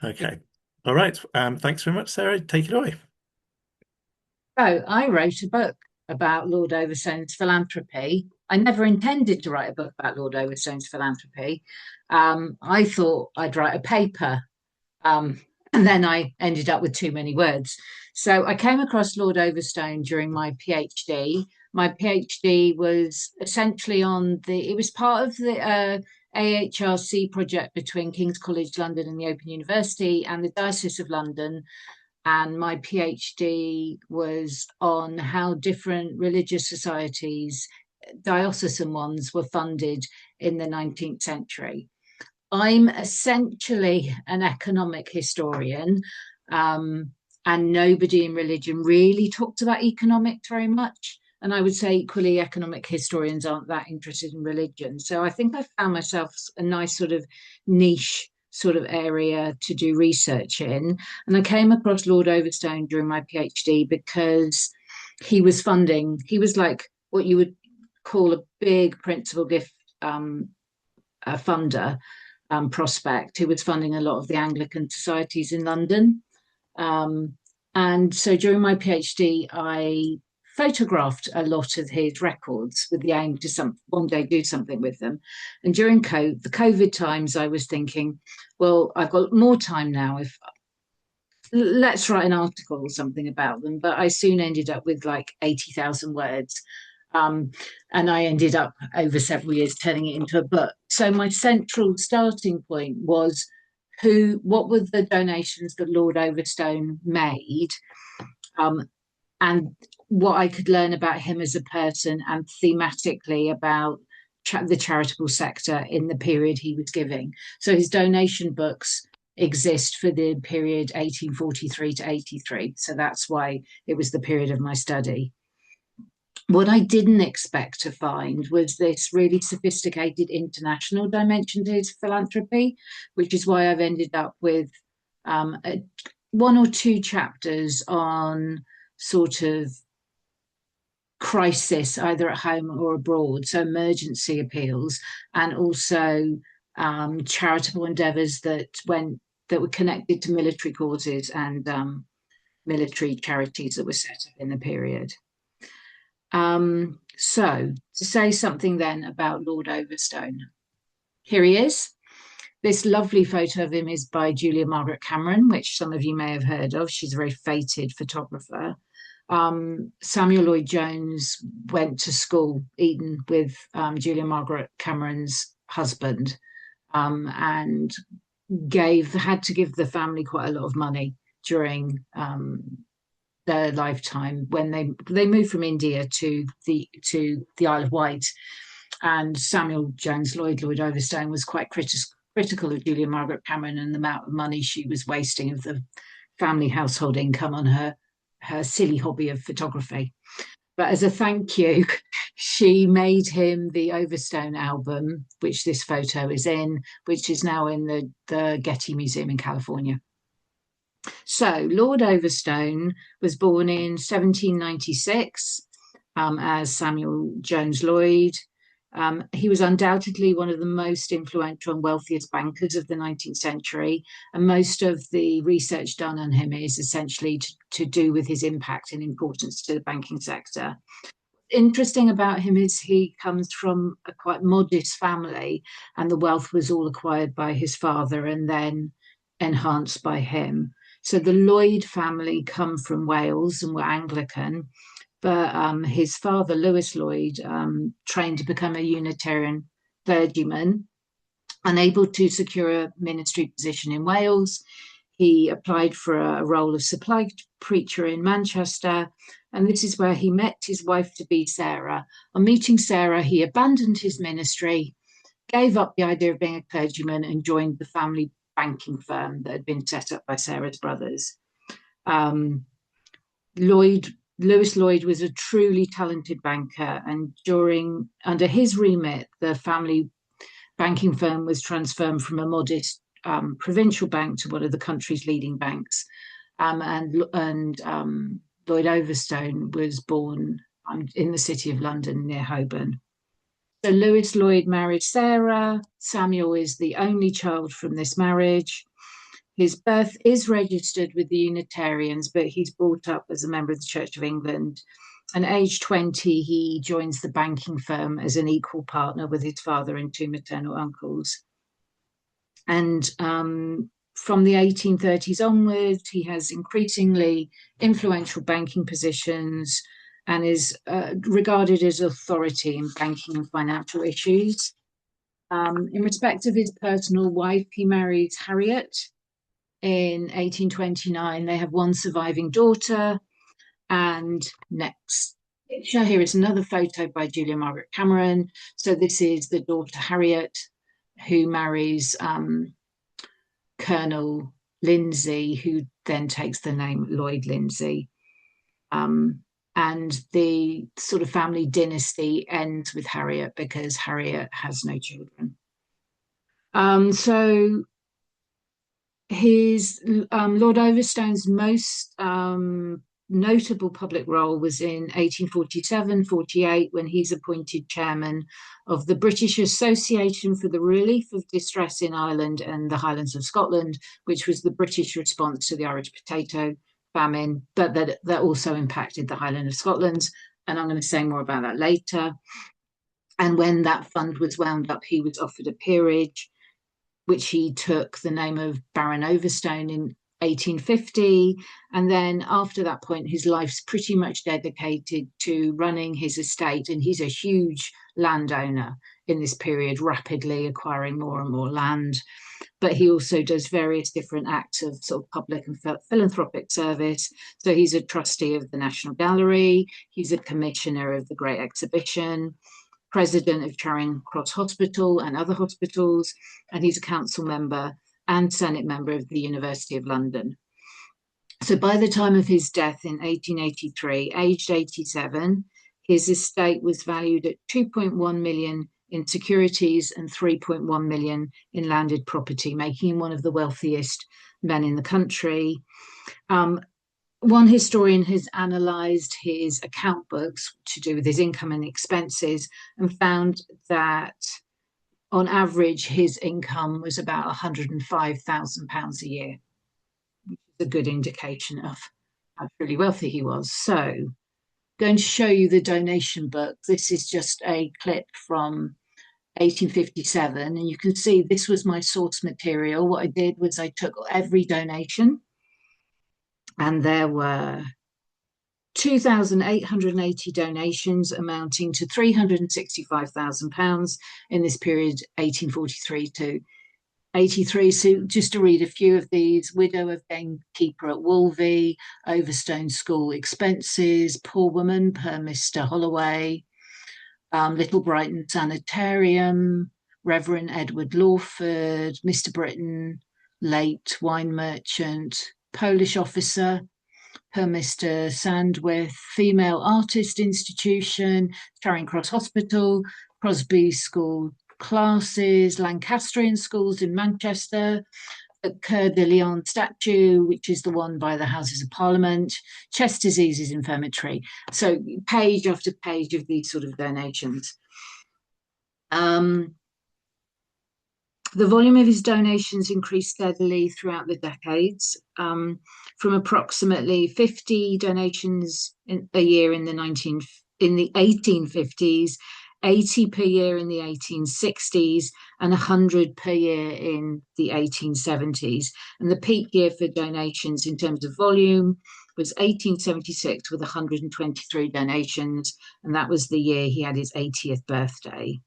Okay. All right. Thanks very much, Sarah. Take it away. So I wrote a book about Lord Overstone's philanthropy. I never intended to write a book about Lord Overstone's philanthropy. I thought I'd write a paper, um, and then I ended up with too many words. So I came across Lord Overstone during my PhD. My PhD was essentially it was part of the AHRC project between King's College London and the Open University and the Diocese of London, and my PhD was on how different religious societies, diocesan ones, were funded in the 19th century. I'm essentially an economic historian, um, and nobody in religion really talks about economics very much. And I would say equally, economic historians aren't that interested in religion. So I think I found myself a nice sort of niche sort of area to do research in. And I came across Lord Overstone during my PhD because he was like what you would call a big principal gift funder, prospect, who was funding a lot of the Anglican societies in London. Um, and so during my PhD, I photographed a lot of his records with the aim to one day do something with them. And during the COVID times, I was thinking, well, I've got more time now. If let's write an article or something about them. But I soon ended up with like 80,000 words. Um, and I ended up over several years turning it into a book. So my central starting point was what were the donations that Lord Overstone made, um, and what I could learn about him as a person and thematically about the charitable sector in the period he was giving. So his donation books exist for the period 1843 to 83. So that's why it was the period of my study. What I didn't expect to find was this really sophisticated international dimension to his philanthropy, which is why I've ended up with one or two chapters on sort of crisis, either at home or abroad, so emergency appeals, and also charitable endeavours that were connected to military causes and military charities that were set up in the period. So to say something then about Lord Overstone, here he is. This lovely photo of him is by Julia Margaret Cameron, which some of you may have heard of. She's a very fated photographer. Samuel Loyd-Jones went to school, Eton, with Julia Margaret Cameron's husband, and had to give the family quite a lot of money during their lifetime when they moved from India to the Isle of Wight. And Samuel Jones Loyd, Lord Overstone, was quite critical of Julia Margaret Cameron and the amount of money she was wasting of the family household income on her silly hobby of photography. But as a thank you, she made him the Overstone album, which this photo is in, which is now in the Getty Museum in California. So Lord Overstone was born in 1796 as Samuel Jones Loyd. He was undoubtedly one of the most influential and wealthiest bankers of the 19th century, and most of the research done on him is essentially to do with his impact and importance to the banking sector. Interesting about him is he comes from a quite modest family, and the wealth was all acquired by his father and then enhanced by him. So the Loyd family come from Wales and were Anglican, but his father, Lewis Loyd, trained to become a Unitarian clergyman. Unable to secure a ministry position in Wales, he applied for a role of supply preacher in Manchester, and this is where he met his wife-to-be, Sarah. On meeting Sarah, he abandoned his ministry, gave up the idea of being a clergyman, and joined the family banking firm that had been set up by Sarah's brothers. Lewis Loyd was a truly talented banker, and under his remit, the family banking firm was transformed from a modest provincial bank to one of the country's leading banks. And Lord Overstone was born in the city of London near Holborn. So Lewis Loyd married Sarah. Samuel is the only child from this marriage. His birth is registered with the Unitarians, but he's brought up as a member of the Church of England. And age 20, he joins the banking firm as an equal partner with his father and two maternal uncles. And from the 1830s onwards, he has increasingly influential banking positions and is regarded as authority in banking and financial issues. In respect of his personal wife, he marries Harriet in 1829. They have one surviving daughter. And next picture, here is another photo by Julia Margaret Cameron. So this is the daughter Harriet, who marries Colonel Lindsay, who then takes the name Loyd-Lindsay. And the sort of family dynasty ends with Harriet because Harriet has no children. So his Lord Overstone's most notable public role was in 1847-48 when he's appointed chairman of the British Association for the Relief of Distress in Ireland and the Highlands of Scotland, which was the British response to the Irish potato famine, but that also impacted the Highland of Scotland. And I'm going to say more about that later. And when that fund was wound up, he was offered a peerage, which he took the name of Baron Overstone in 1850. And then after that point, his life's pretty much dedicated to running his estate. And he's a huge landowner in this period, rapidly acquiring more and more land. But he also does various different acts of sort of public and philanthropic service. So he's a trustee of the National Gallery. He's a commissioner of the Great Exhibition, president of Charing Cross Hospital and other hospitals, and he's a council member and Senate member of the University of London. So by the time of his death in 1883, aged 87, his estate was valued at 2.1 million in securities and 3.1 million in landed property, making him one of the wealthiest men in the country. One historian has analysed his account books to do with his income and expenses and found that on average his income was about £105,000 a year, which is a good indication of how truly wealthy he was. So going to show you the donation book. This is just a clip from 1857, and you can see this was my source material. What I did was I took every donation, and there were 2,880 donations amounting to £365,000 in this period, 1843 to 83. So just to read a few of these: widow of gamekeeper at Wolvie, Overstone School expenses, poor woman per Mr. Holloway, Little Brighton Sanitarium, Reverend Edward Lawford, Mr. Britain, late wine merchant, Polish officer per Mr. Sandwith, Female Artist Institution, Charing Cross Hospital, Crosby School classes, Lancastrian schools in Manchester, the Coeur de Lion statue, which is the one by the Houses of Parliament, Chest Diseases Infirmary. So page after page of these sort of donations. The volume of his donations increased steadily throughout the decades, from approximately 50 donations a year in the 1850s, 80 per year in the 1860s, and 100 per year in the 1870s. And the peak year for donations in terms of volume was 1876 with 123 donations, and that was the year he had his 80th birthday.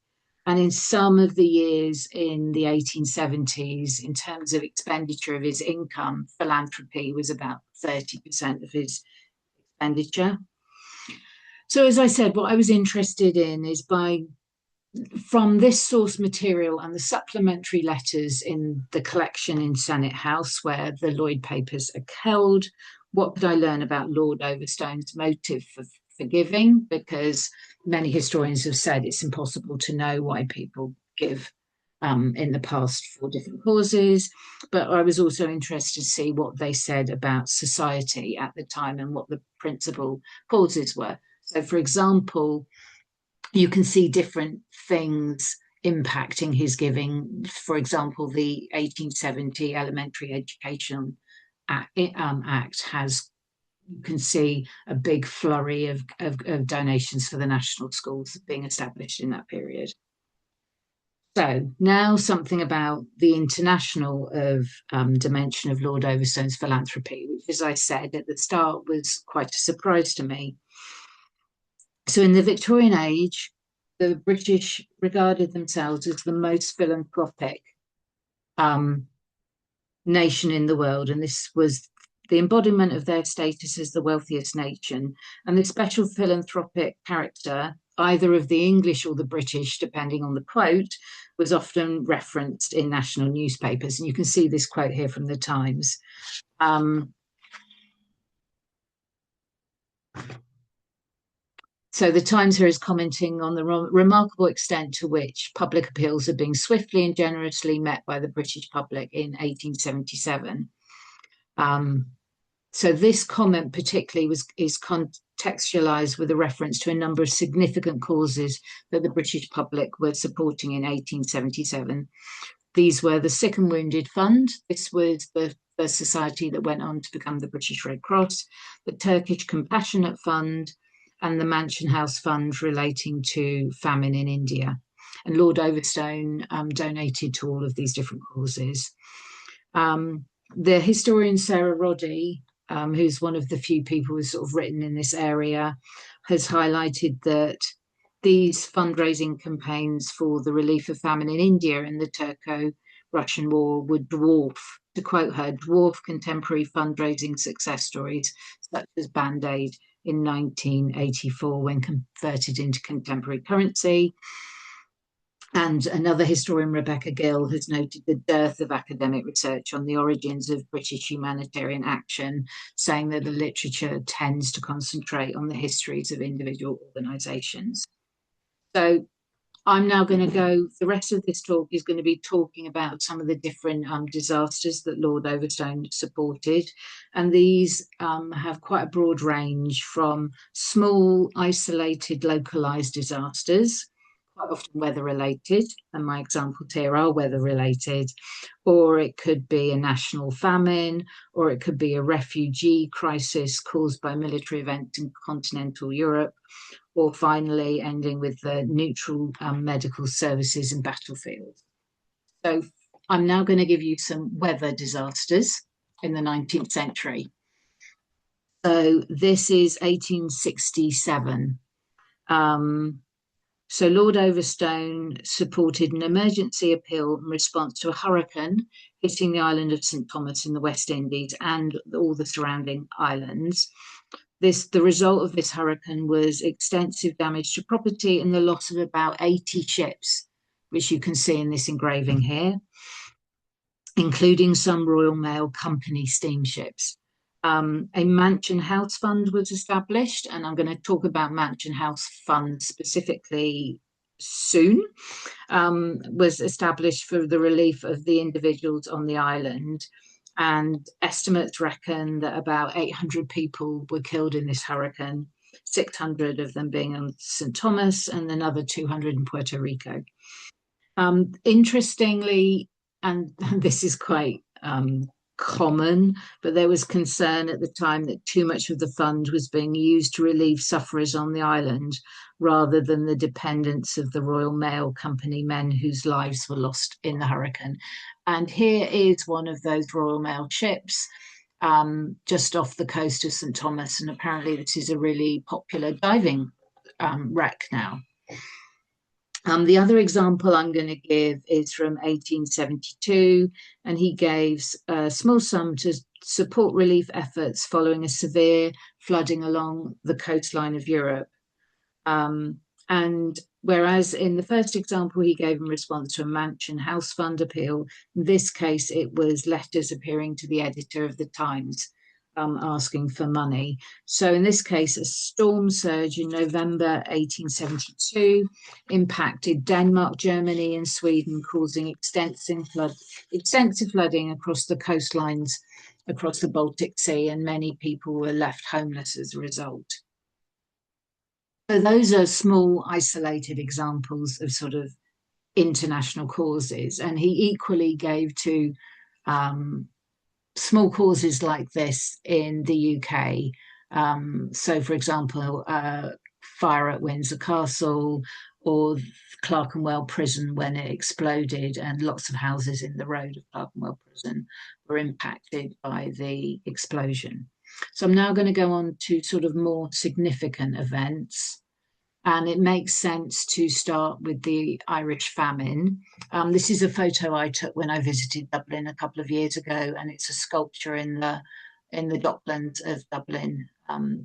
And in some of the years in the 1870s, in terms of expenditure of his income, philanthropy was about 30% of his expenditure. So as I said, what I was interested in is from this source material and the supplementary letters in the collection in Senate House, where the Loyd papers are held, what could I learn about Lord Overstone's motive for giving? Because many historians have said it's impossible to know why people give in the past for different causes. But I was also interested to see what they said about society at the time and what the principal causes were. So, for example, you can see different things impacting his giving. For example, the 1870 Elementary Education Act has, you can see a big flurry of donations for the national schools being established in that period. So now something about the international dimension of Lord Overstone's philanthropy, which, as I said at the start, was quite a surprise to me. So in the Victorian age, the British regarded themselves as the most philanthropic nation in the world, and this was the embodiment of their status as the wealthiest nation. And the special philanthropic character, either of the English or the British, depending on the quote, was often referenced in national newspapers. And you can see this quote here from the Times. So the Times here is commenting on the remarkable extent to which public appeals are being swiftly and generously met by the British public in 1877. So this comment particularly is contextualized with a reference to a number of significant causes that the British public were supporting in 1877. These were the Sick and Wounded Fund. This was the society that went on to become the British Red Cross, the Turkish Compassionate Fund, and the Mansion House Fund relating to famine in India. And Lord Overstone donated to all of these different causes. The historian Sarah Roddy, who's one of the few people who's sort of written in this area, has highlighted that these fundraising campaigns for the relief of famine in India and the Turco-Russian War would dwarf, to quote her, dwarf contemporary fundraising success stories such as Band-Aid in 1984 when converted into contemporary currency. And another historian, Rebecca Gill, has noted the dearth of academic research on the origins of British humanitarian action, saying that the literature tends to concentrate on the histories of individual organisations. So I'm now going to go, the rest of this talk is going to be talking about some of the different disasters that Lord Overstone supported. And these have quite a broad range from small, isolated, localised disasters, quite often weather related, and my examples here are weather related, or it could be a national famine, or it could be a refugee crisis caused by military events in continental Europe, or finally ending with the neutral medical services and battlefields. So I'm now going to give you some weather disasters in the 19th century. So this is 1867. So Lord Overstone supported an emergency appeal in response to a hurricane hitting the island of St. Thomas in the West Indies and all the surrounding islands. The result of this hurricane was extensive damage to property and the loss of about 80 ships, which you can see in this engraving here, including some Royal Mail Company steamships. A Mansion House Fund was established, and I'm going to talk about Mansion House Fund specifically soon, was established for the relief of the individuals on the island. And estimates reckon that about 800 people were killed in this hurricane, 600 of them being on St. Thomas and another 200 in Puerto Rico. Interestingly, and this is quite common, but there was concern at the time that too much of the fund was being used to relieve sufferers on the island rather than the dependents of the Royal Mail Company men whose lives were lost in the hurricane. And here is one of those Royal Mail ships just off the coast of St. Thomas, and apparently this is a really popular diving wreck now. The other example I'm going to give is from 1872, and he gave a small sum to support relief efforts following a severe flooding along the coastline of Europe. And whereas in the first example he gave in response to a Mansion House Fund appeal, in this case it was letters appearing to the editor of the Times asking for money. So in this case, a storm surge in November 1872 impacted Denmark, Germany, and Sweden, causing extensive flooding across the coastlines across the Baltic Sea, and many people were left homeless as a result. So those are small, isolated examples of sort of international causes, and he equally gave to small causes like this in the UK. So, for example, fire at Windsor Castle, or Clerkenwell Prison when it exploded, and lots of houses in the road of Clerkenwell Prison were impacted by the explosion. So I'm now going to go on to sort of more significant events. And it makes sense to start with the Irish famine. This is a photo I took when I visited Dublin a couple of years ago, and it's a sculpture in the docklands of Dublin,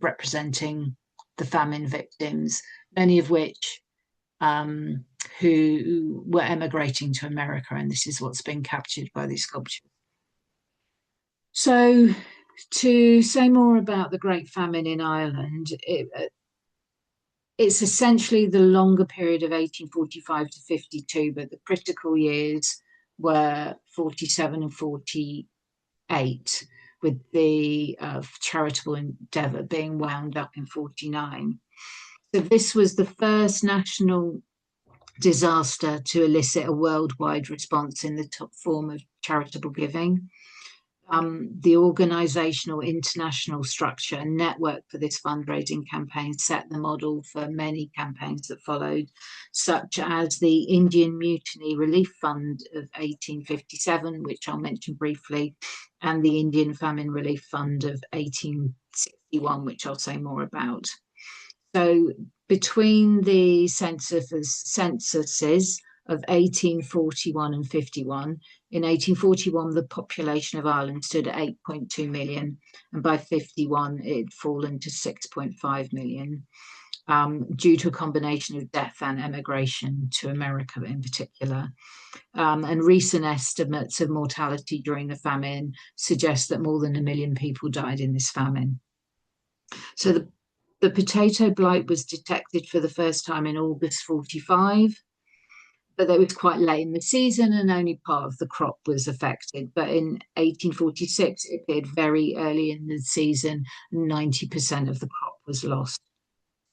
representing the famine victims, many of which who were emigrating to America, and this is what's been captured by these sculptures. So, to say more about the Great Famine in Ireland, it's essentially the longer period of 1845 to 52, but the critical years were 47 and 48, with the charitable endeavour being wound up in 49. So this was the first national disaster to elicit a worldwide response in the form of charitable giving. The organisational international structure and network for this fundraising campaign set the model for many campaigns that followed, such as the Indian Mutiny Relief Fund of 1857, which I'll mention briefly, and the Indian Famine Relief Fund of 1861, which I'll say more about. So between the censuses of 1841 and 51, in 1841, the population of Ireland stood at 8.2 million, and by 51, it had fallen to 6.5 million, due to a combination of death and emigration to America in particular. And recent estimates of mortality during the famine suggest that more than 1 million people died in this famine. So the potato blight was detected for the first time in August 45, but that was quite late in the season and only part of the crop was affected. But in 1846, it appeared very early in the season, 90% of the crop was lost.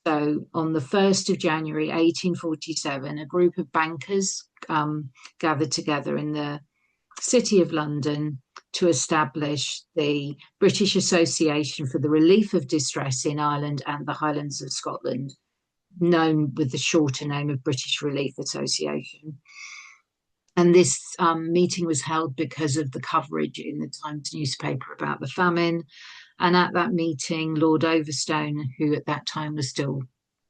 So on the 1st of January 1847, a group of bankers gathered together in the City of London to establish the British Association for the Relief of Distress in Ireland and the Highlands of Scotland, known with the shorter name of British Relief Association. And this meeting was held because of the coverage in the Times newspaper about the famine. And at that meeting, Lord Overstone, who at that time was still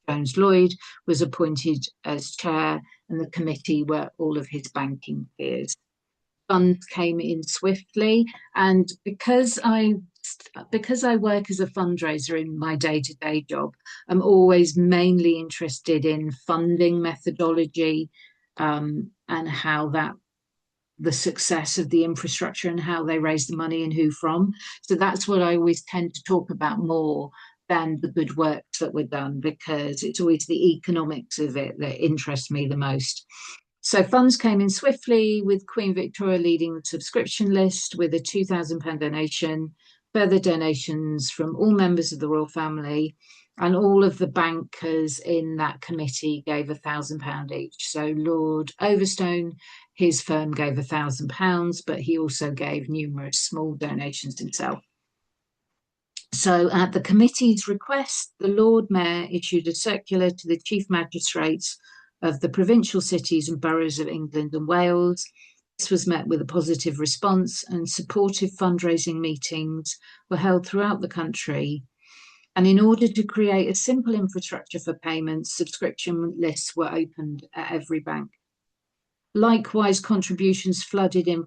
Jones Loyd, was appointed as chair, and the committee were all of his banking peers. Funds came in swiftly, and because I work as a fundraiser in my day-to-day job, I'm always mainly interested in funding methodology, and how the success of the infrastructure and how they raise the money and who from. So that's what I always tend to talk about more than the good works that were done, because it's always the economics of it that interests me the most. So funds came in swiftly, with Queen Victoria leading the subscription list with a £2,000 donation, further donations from all members of the royal family, and all of the bankers in that committee gave £1,000 each. So Lord Overstone, his firm gave £1,000, but he also gave numerous small donations himself. So at the committee's request, the Lord Mayor issued a circular to the chief magistrates of the provincial cities and boroughs of England and Wales. This was met with a positive response, and supportive fundraising meetings were held throughout the country. And in order to create a simple infrastructure for payments, subscription lists were opened at every bank. Likewise, contributions flooded in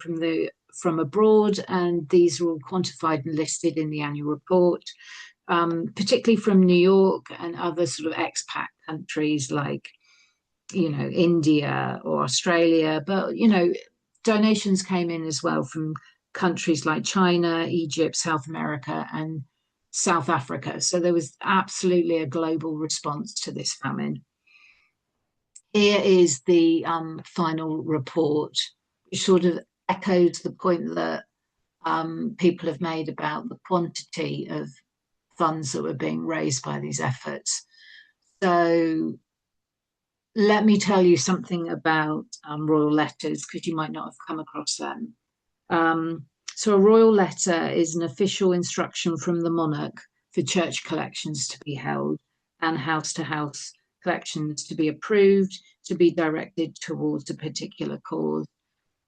from abroad, and these are all quantified and listed in the annual report, particularly from New York and other sort of expat countries like, India or Australia. But, donations came in as well from countries like China, Egypt, South America, and South Africa. So there was absolutely a global response to this famine. Here is the final report, which sort of echoes the point that people have made about the quantity of funds that were being raised by these efforts. So let me tell you something about royal letters, because you might not have come across them. So a royal letter is an official instruction from the monarch for church collections to be held and house to house collections to be approved, to be directed towards a particular cause.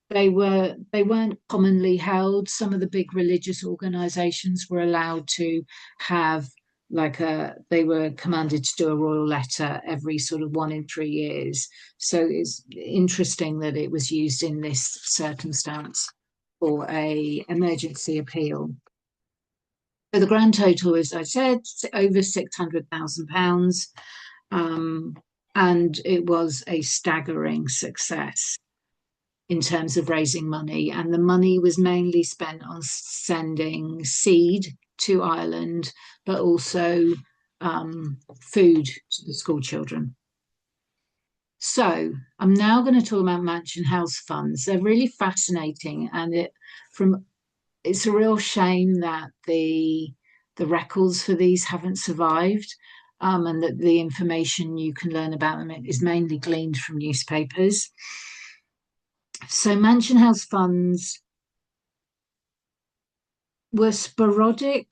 They weren't commonly held. Some of the big religious organizations were allowed to have they were commanded to do a royal letter every sort of 1 in 3 years. So it's interesting that it was used in this circumstance for a emergency appeal. So the grand total, as I said, over £600,000, and it was a staggering success in terms of raising money. And the money was mainly spent on sending seed to Ireland, but also food to the school children. So I'm now going to talk about Mansion House funds. They're really fascinating, and it's a real shame that the records for these haven't survived, and that the information you can learn about them is mainly gleaned from newspapers. So Mansion House funds were sporadic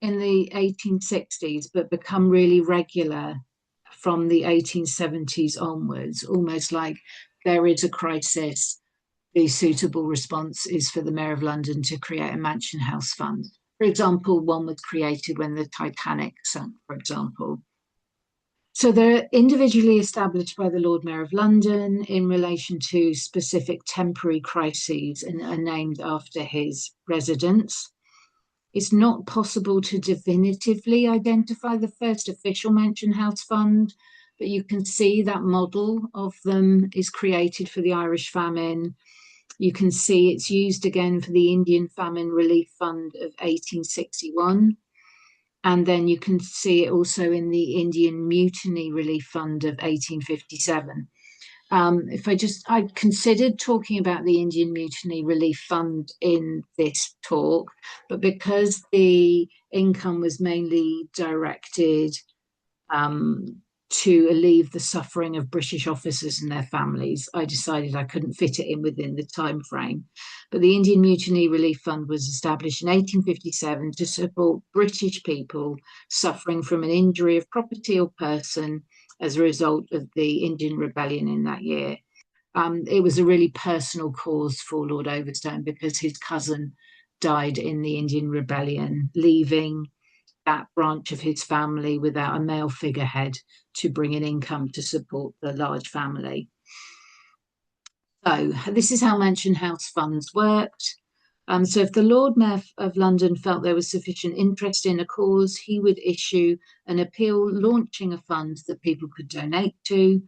in the 1860s, but become really regular from the 1870s onwards, almost like there is a crisis. The suitable response is for the Mayor of London to create a Mansion House fund. For example, one was created when the Titanic sunk, for example. So they're individually established by the Lord Mayor of London in relation to specific temporary crises and are named after his residence. It's not possible to definitively identify the first official Mansion House fund, but you can see that model of them is created for the Irish famine. You can see it's used again for the Indian Famine Relief Fund of 1861. And then you can see it also in the Indian Mutiny Relief Fund of 1857. I considered talking about the Indian Mutiny Relief Fund in this talk, but because the income was mainly directed to alleviate the suffering of British officers and their families, I decided I couldn't fit it in within the time frame. But the Indian Mutiny Relief Fund was established in 1857 to support British people suffering from an injury of property or person as a result of the Indian Rebellion in that year. It was a really personal cause for Lord Overstone because his cousin died in the Indian Rebellion, leaving that branch of his family without a male figurehead to bring in income to support the large family. So this is how Mansion House funds worked. So if the Lord Mayor of London felt there was sufficient interest in a cause, he would issue an appeal launching a fund that people could donate to.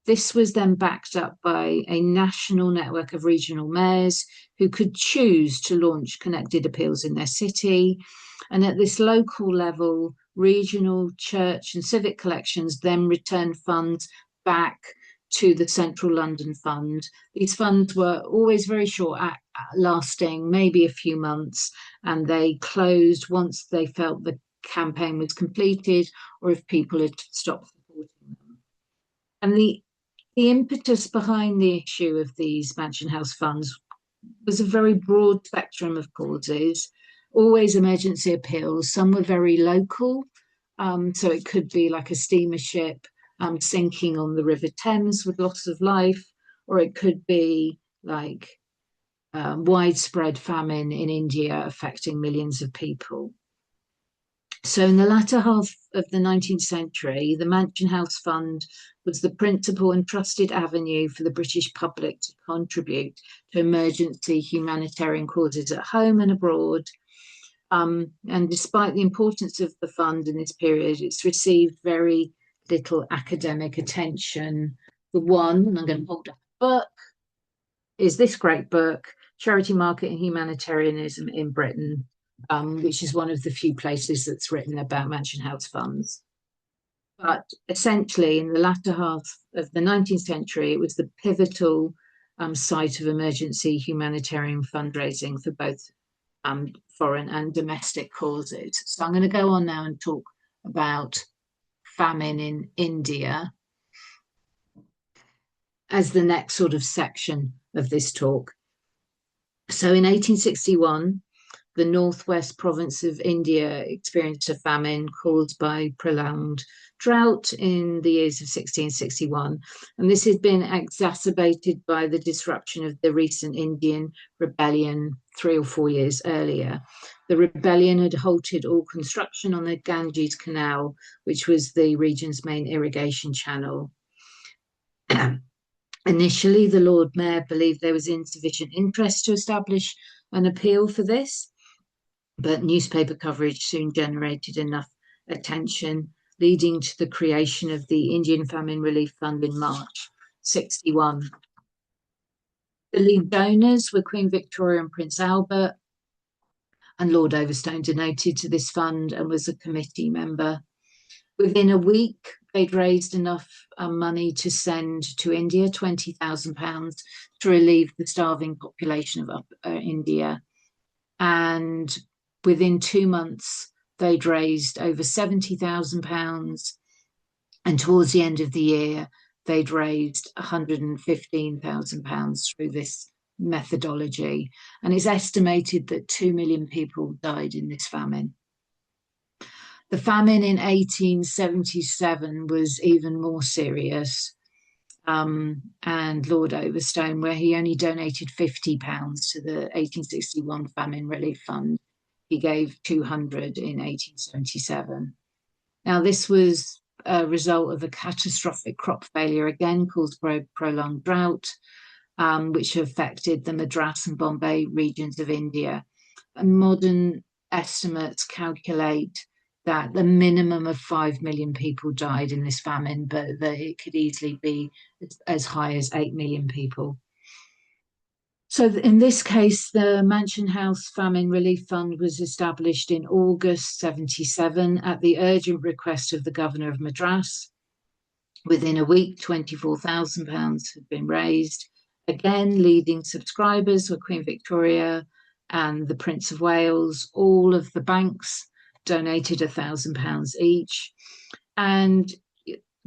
This was then backed up by a national network of regional mayors who could choose to launch connected appeals in their city. And at this local level, regional church and civic collections then return funds back to the Central London Fund. These funds were always very short, lasting maybe a few months, and they closed once they felt the campaign was completed or if people had stopped supporting them. And the impetus behind the issue of these Mansion House funds was a very broad spectrum of causes, always emergency appeals. Some were very local, so it could be like a steamer ship sinking on the River Thames with loss of life, or it could be like widespread famine in India affecting millions of people. So in the latter half of the 19th century, the Mansion House Fund was the principal and trusted avenue for the British public to contribute to emergency humanitarian causes at home and abroad. And despite the importance of the fund in this period, it's received very little academic attention. The one, and I'm going to hold up a book, is this great book, Charity Market and Humanitarianism in Britain, which is one of the few places that's written about Mansion House funds. But essentially, in the latter half of the 19th century, it was the pivotal site of emergency humanitarian fundraising for both foreign and domestic causes. So I'm going to go on now and talk about famine in India. as the next sort of section of this talk. So in 1861, the northwest province of India experienced a famine caused by prolonged drought in the years of 1661. And this had been exacerbated by the disruption of the recent Indian rebellion 3 or 4 years earlier. The rebellion had halted all construction on the Ganges Canal, which was the region's main irrigation channel. Initially, the Lord Mayor believed there was insufficient interest to establish an appeal for this, but newspaper coverage soon generated enough attention, leading to the creation of the Indian Famine Relief Fund in March 61. The lead donors were Queen Victoria and Prince Albert, and Lord Overstone donated to this fund and was a committee member. Within a week, they'd raised enough money to send to India, £20,000, to relieve the starving population of India. And within 2 months, they'd raised over £70,000. And towards the end of the year, they'd raised £115,000 through this methodology. And it's estimated that 2 million people died in this famine. The famine in 1877 was even more serious. And Lord Overstone, where he only donated £50 to the 1861 Famine Relief Fund, he gave 200 in 1877. Now, this was a result of a catastrophic crop failure, again caused by prolonged drought, which affected the Madras and Bombay regions of India. And modern estimates calculate that the minimum of 5 million people died in this famine, but that it could easily be as high as 8 million people. So in this case, the Mansion House Famine Relief Fund was established in August 77 at the urgent request of the Governor of Madras. Within a week, £24,000 had been raised. Again, leading subscribers were Queen Victoria and the Prince of Wales. All of the banks donated £1,000 each. And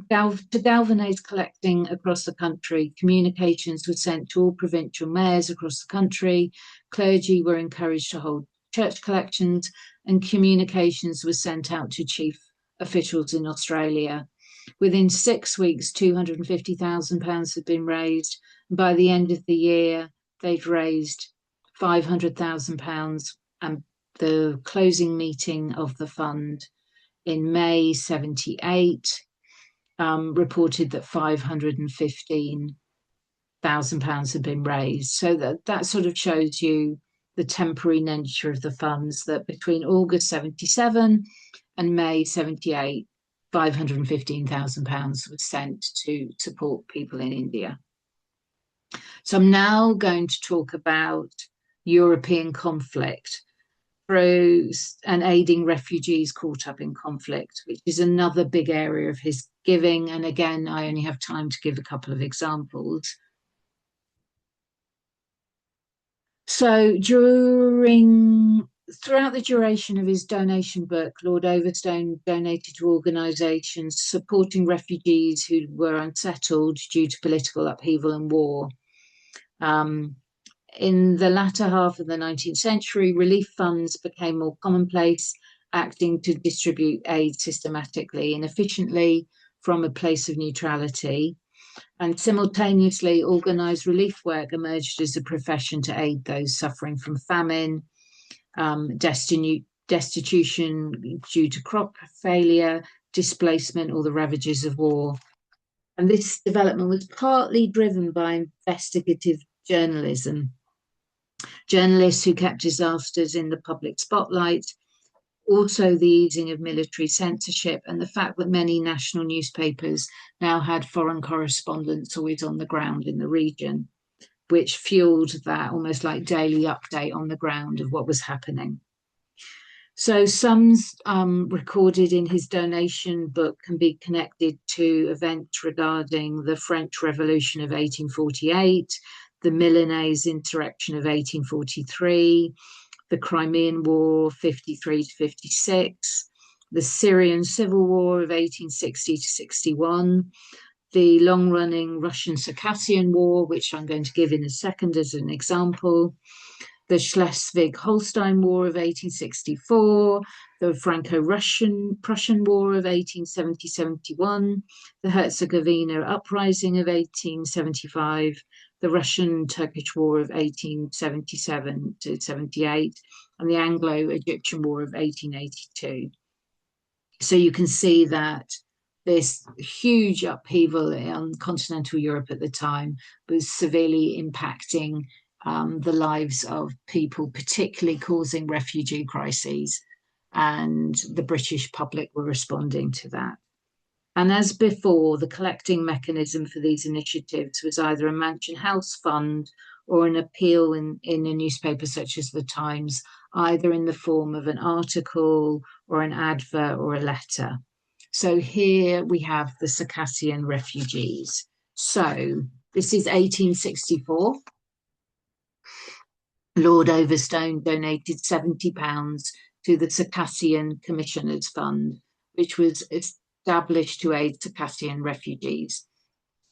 to galvanise collecting across the country, communications were sent to all provincial mayors across the country. Clergy were encouraged to hold church collections, and communications were sent out to chief officials in Australia. Within 6 weeks, £250,000 had been raised. And by the end of the year, they'd raised £500,000, and the closing meeting of the fund in May 78 reported that £515,000 had been raised. So that sort of shows you the temporary nature of the funds, that between August 77 and May 78, £515,000 was sent to support people in India. So I'm now going to talk about European conflict through and aiding refugees caught up in conflict, which is another big area of his giving. And again, I only have time to give a couple of examples. So throughout the duration of his donation book, Lord Overstone donated to organisations supporting refugees who were unsettled due to political upheaval and war. In the latter half of the 19th century, relief funds became more commonplace, acting to distribute aid systematically and efficiently from a place of neutrality. And simultaneously, organised relief work emerged as a profession to aid those suffering from famine, destitution due to crop failure, displacement, or the ravages of war. And this development was partly driven by investigative journalism. Journalists who kept disasters in the public spotlight, also the easing of military censorship, and the fact that many national newspapers now had foreign correspondents always on the ground in the region, which fueled that almost like daily update on the ground of what was happening. So sums recorded in his donation book can be connected to events regarding the French Revolution of 1848, the Milanese insurrection of 1843, the Crimean War 53 to 56, the Syrian Civil War of 1860 to 61, the long-running Russian Circassian War, which I'm going to give in a second as an example, the Schleswig-Holstein War of 1864, the Franco-Russian War of 1870-71, the Herzegovina Uprising of 1875, the Russian-Turkish War of 1877 to 78, and the Anglo-Egyptian War of 1882. So you can see that this huge upheaval on continental Europe at the time was severely impacting the lives of people, particularly causing refugee crises. And the British public were responding to that. And as before, the collecting mechanism for these initiatives was either a Mansion House fund or an appeal in a newspaper such as the Times, either in the form of an article or an advert or a letter. So here we have the Circassian refugees. So this is 1864. Lord Overstone donated £70 to the Circassian Commissioners Fund, which was established to aid Circassian refugees.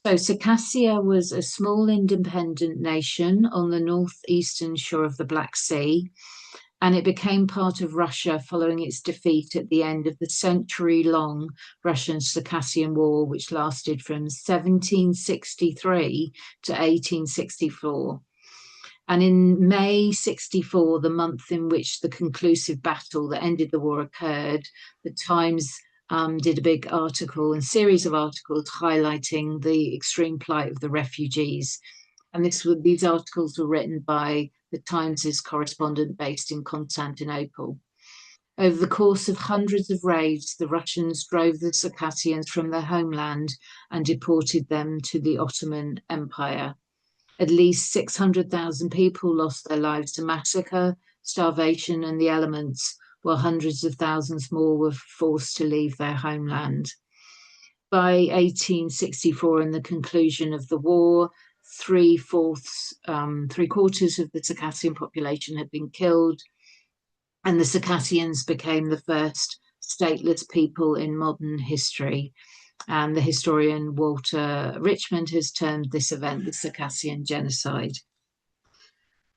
So Circassia was a small independent nation on the northeastern shore of the Black Sea, and it became part of Russia following its defeat at the end of the century-long Russian-Circassian War, which lasted from 1763 to 1864. And in May 64, the month in which the conclusive battle that ended the war occurred, the Times did a big article and series of articles highlighting the extreme plight of the refugees. And these articles were written by the Times's correspondent based in Constantinople. Over the course of hundreds of raids, the Russians drove the Circassians from their homeland and deported them to the Ottoman Empire. At least 600,000 people lost their lives to massacre, starvation, and the elements, while hundreds of thousands more were forced to leave their homeland. By 1864 and the conclusion of the war, three-quarters of the Circassian population had been killed, and the Circassians became the first stateless people in modern history. And the historian Walter Richmond has termed this event the Circassian Genocide.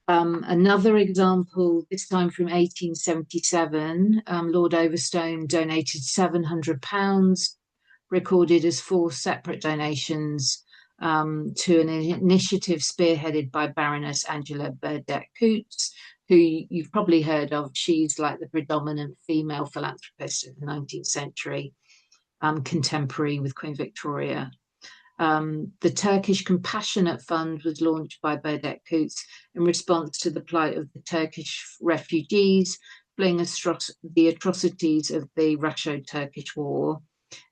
Another example, this time from 1877, Lord Overstone donated £700, recorded as 4 separate donations to an initiative spearheaded by Baroness Angela Burdett-Coutts, who you've probably heard of. She's like the predominant female philanthropist of the 19th century, contemporary with Queen Victoria. The Turkish Compassionate Fund was launched by Burdett-Coutts in response to the plight of the Turkish refugees fleeing the atrocities of the Russo-Turkish War.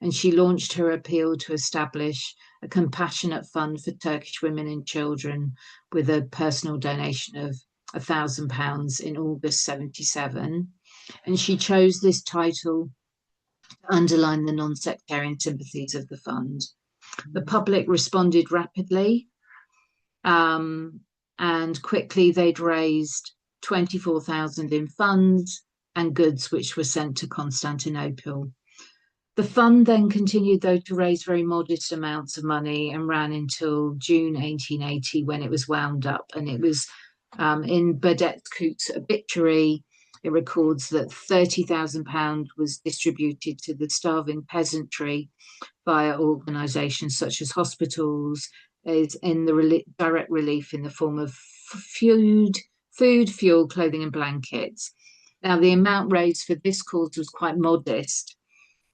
And she launched her appeal to establish a compassionate fund for Turkish women and children with a personal donation of £1,000 in August 77. And she chose this title to underline the non-sectarian sympathies of the fund. The public responded rapidly, and quickly they'd raised 24,000 in funds and goods which were sent to Constantinople. The fund then continued, though, to raise very modest amounts of money and ran until June 1880 when it was wound up. And it was in Burdett-Coutts' obituary, it records that £30,000 was distributed to the starving peasantry via organisations such as hospitals, in the direct relief in the form of food, fuel, clothing and blankets. Now, the amount raised for this cause was quite modest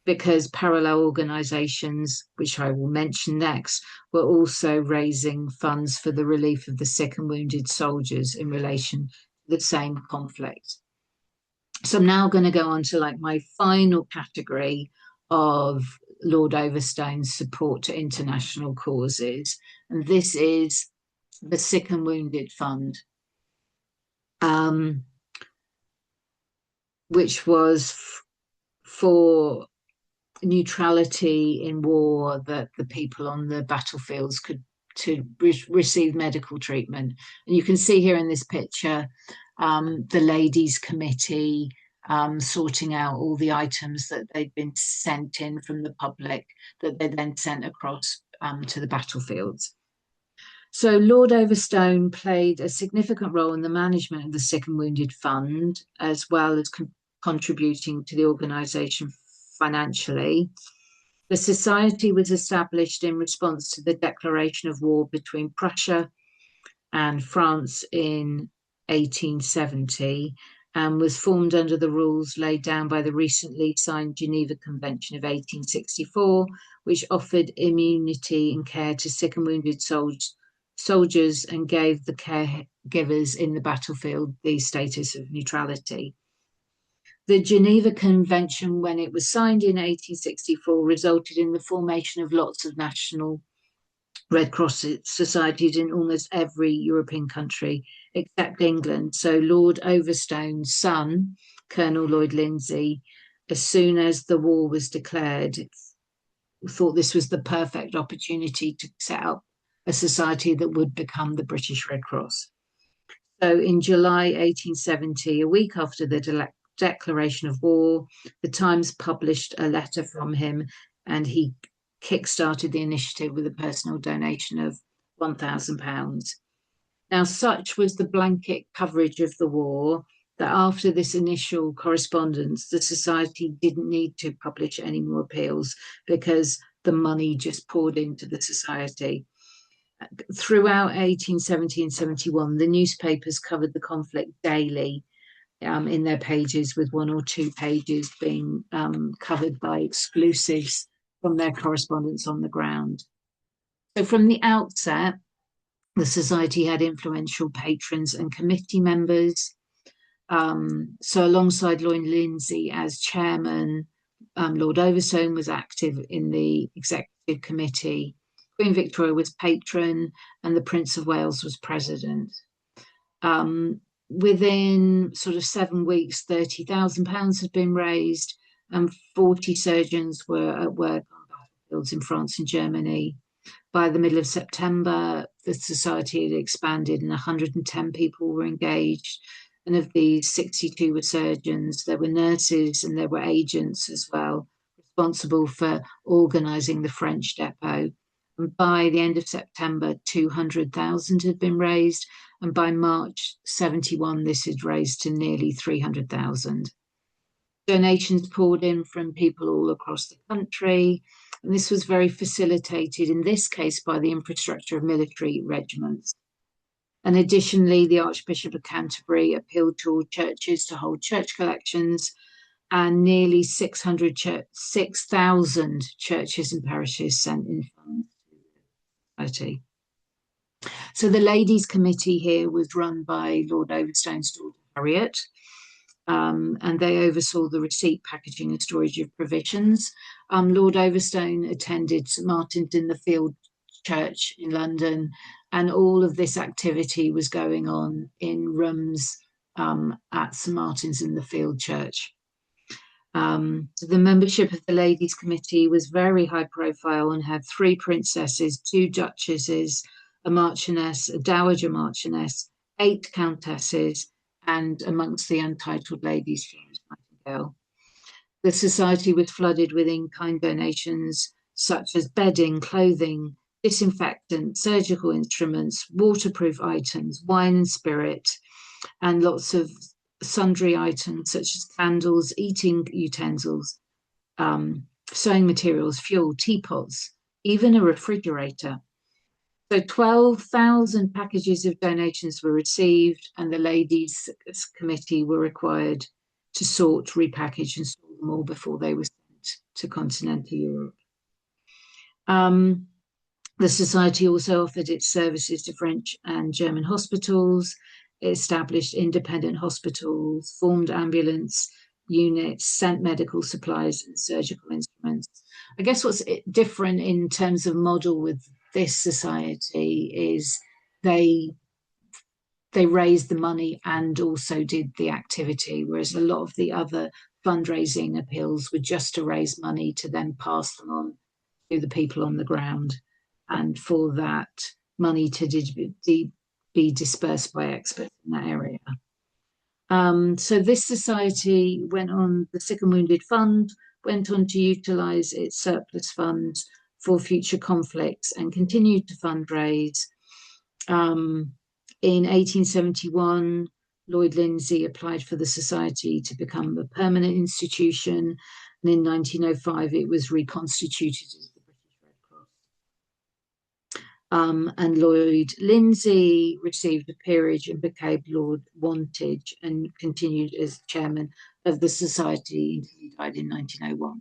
because parallel organisations, which I will mention next, were also raising funds for the relief of the sick and wounded soldiers in relation to the same conflict. So I'm now going to go on to like my final category of Lord Overstone's support to international causes. And this is the Sick and Wounded Fund, which was for neutrality in war, that the people on the battlefields could receive medical treatment. And you can see here in this picture the ladies' committee sorting out all the items that they'd been sent in from the public that they then sent across to the battlefields. So Lord Overstone played a significant role in the management of the Sick and Wounded Fund, as well as contributing to the organisation financially. The society was established in response to the declaration of war between Prussia and France in 1870, and was formed under the rules laid down by the recently signed Geneva Convention of 1864, which offered immunity and care to sick and wounded soldiers and gave the caregivers in the battlefield the status of neutrality. The Geneva Convention, when it was signed in 1864, resulted in the formation of lots of national Red Cross societies in almost every European country except England. So Lord Overstone's son, Colonel Loyd-Lindsay, as soon as the war was declared, thought this was the perfect opportunity to set up a society that would become the British Red Cross. So in July 1870, a week after the declaration of war, the Times published a letter from him, and he kick-started the initiative with a personal donation of £1,000. Now, such was the blanket coverage of the war that after this initial correspondence, the society didn't need to publish any more appeals because the money just poured into the society. Throughout 1870 and 71, the newspapers covered the conflict daily in their pages, with 1 or 2 pages being covered by exclusives from their correspondence on the ground. So from the outset, the society had influential patrons and committee members. So alongside Loyd-Lindsay as chairman, Lord Overstone was active in the executive committee. Queen Victoria was patron, and the Prince of Wales was president. Within sort of 7 weeks, £30,000 had been raised, and 40 surgeons were at work on battlefields in France and Germany. By the middle of September, the society had expanded and 110 people were engaged. And of these, 62 were surgeons. There were nurses and there were agents as well, responsible for organising the French depot. And by the end of September, 200,000 had been raised. And by March 71, this had raised to nearly 300,000. Donations poured in from people all across the country, and this was very facilitated in this case by the infrastructure of military regiments. And additionally, the Archbishop of Canterbury appealed to all churches to hold church collections, and nearly 6,000 churches and parishes sent in funds to the society. So the ladies' committee here was run by Lord Overstone's daughter Harriet, and they oversaw the receipt, packaging and storage of provisions. Lord Overstone attended St Martin's in the Field Church in London, and all of this activity was going on in rooms at St Martin's in the Field Church. The membership of the Ladies' Committee was very high profile and had 3 princesses, 2 duchesses, a marchioness, a dowager marchioness, 8 countesses, and amongst the untitled ladies, Florence Nightingale. The society was flooded with in-kind donations such as bedding, clothing, disinfectant, surgical instruments, waterproof items, wine and spirit, and lots of sundry items such as candles, eating utensils, sewing materials, fuel, teapots, even a refrigerator. So 12,000 packages of donations were received, and the Ladies' Committee were required to sort, repackage, and store them all before they were sent to continental Europe. The society also offered its services to French and German hospitals. It established independent hospitals, formed ambulance units, sent medical supplies and surgical instruments. I guess what's different in terms of model with this society is they raised the money and also did the activity, whereas a lot of the other fundraising appeals were just to raise money to then pass them on to the people on the ground, and for that money to be dispersed by experts in that area. So this society went on, the Sick and Wounded Fund went on to utilise its surplus funds for future conflicts and continued to fundraise. In 1871, Loyd-Lindsay applied for the society to become a permanent institution, and in 1905 it was reconstituted as the British Red Cross. And Loyd-Lindsay received a peerage and became Lord Wantage and continued as chairman of the society until he died in 1901.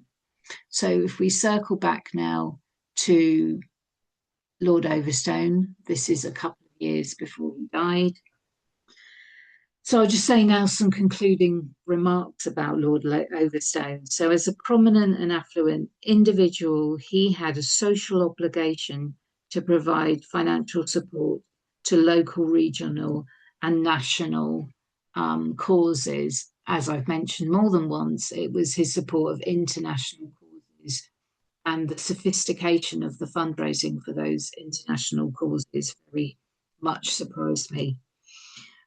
So if we circle back now to Lord Overstone, this is a couple of years before he died. So I'll just say now some concluding remarks about Lord Overstone. So as a prominent and affluent individual, he had a social obligation to provide financial support to local, regional and national causes. As I've mentioned more than once, it was his support of international causes and the sophistication of the fundraising for those international causes very much surprised me.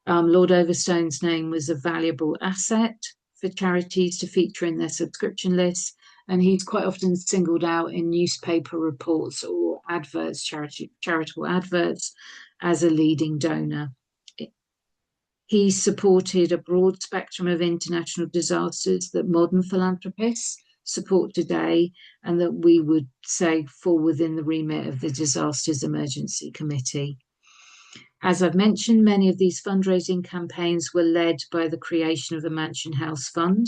Lord Overstone's name was a valuable asset for charities to feature in their subscription lists, and he's quite often singled out in newspaper reports or adverts, charitable adverts, as a leading donor. He supported a broad spectrum of international disasters that modern philanthropists support today, and that we would say fall within the remit of the Disasters Emergency Committee. As I've mentioned, many of these fundraising campaigns were led by the creation of a Mansion House Fund,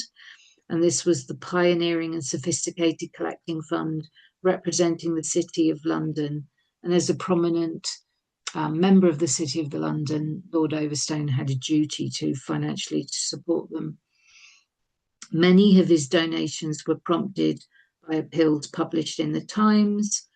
and this was the pioneering and sophisticated collecting fund representing the City of London. And as a prominent member of the City of London, Lord Overstone had a duty to financially support them. Many of his donations were prompted by appeals published in the Times,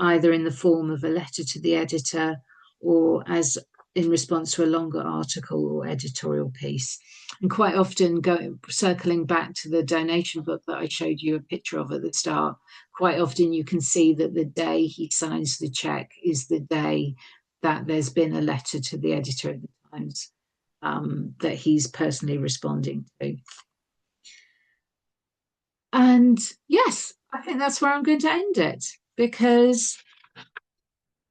either in the form of a letter to the editor or as in response to a longer article or editorial piece. And quite often, circling back to the donation book that I showed you a picture of at the start, quite often you can see that the day he signs the check is the day that there's been a letter to the editor of the Times that he's personally responding to. And yes, I think that's where I'm going to end it, because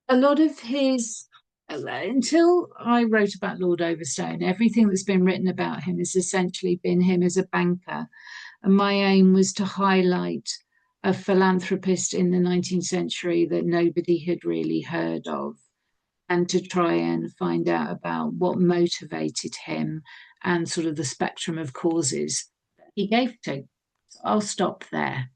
a lot of his, until I wrote about Lord Overstone, everything that's been written about him has essentially been him as a banker. And my aim was to highlight a philanthropist in the 19th century that nobody had really heard of, and to try and find out about what motivated him and sort of the spectrum of causes that he gave to. So I'll stop there.